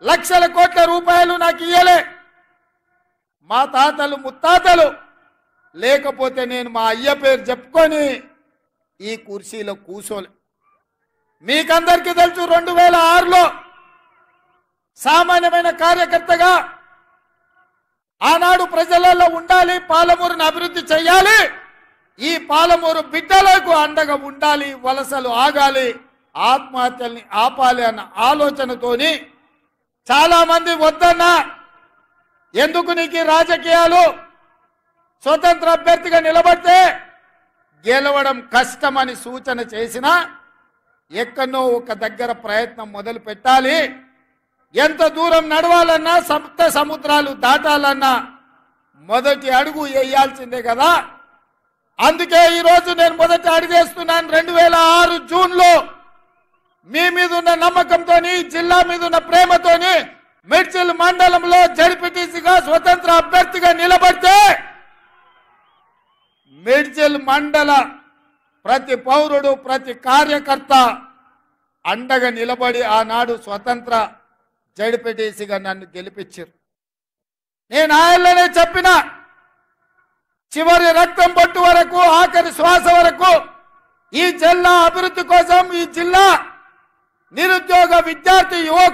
లక్షల కోట్ల రూపాయలు నాకు ఇయ్యలే. మా తాతలు ముత్తాతలు లేకపోతే నేను మా అయ్య పేరు చెప్పుకొని ఈ కుర్చీలో కూర్చోలే. మీకందరికీ తెలుసు 2006లో సామాన్యమైన కార్యకర్తగా ఆనాడు ప్రజలలో ఉండాలి, పాలమూరును అభివృద్ధి చేయాలి, ఈ పాలమూరు బిడ్డలకు అండగా ఉండాలి, వలసలు ఆగాలి, ఆత్మహత్యల్ని ఆపాలి అన్న ఆలోచనతోని చాలా మంది వద్దన్నా, ఎందుకు నీకు రాజకీయాలు, స్వతంత్ర అభ్యర్థిగా నిలబడితే గెలవడం కష్టమని సూచన చేసినా ఎక్కడో ఒక దగ్గర ప్రయత్నం మొదలు పెట్టాలి. ఎంత దూరం నడవాలన్నా, సప్త సముద్రాలు దాటాలన్నా మొదటి అడుగు వేయాల్సిందే కదా. అందుకే ఈరోజు నేను మొదటి అడుగేస్తున్నాను. 2006 జూన్లో మీ మీద ఉన్న నమ్మకంతో, జిల్లా మీద ఉన్న ప్రేమతోని మిడ్జిల్ మండలంలో జడ్పీటీసీగా స్వతంత్ర అభ్యర్థిగా నిలబడితే మిడ్జిల్ మండల ప్రతి పౌరుడు, ప్రతి కార్యకర్త అండగా నిలబడి ఆనాడు స్వతంత్ర జడ్పీటీసీగా నన్ను గెలిపించారు. నేను ఆయనలోనే చెప్పిన, చివరి రక్తం బొట్టు వరకు, ఆఖరి శ్వాస వరకు ఈ జిల్లా అభివృద్ధి కోసం, ఈ జిల్లా నిరుద్యోగ విద్యార్థి యువకులు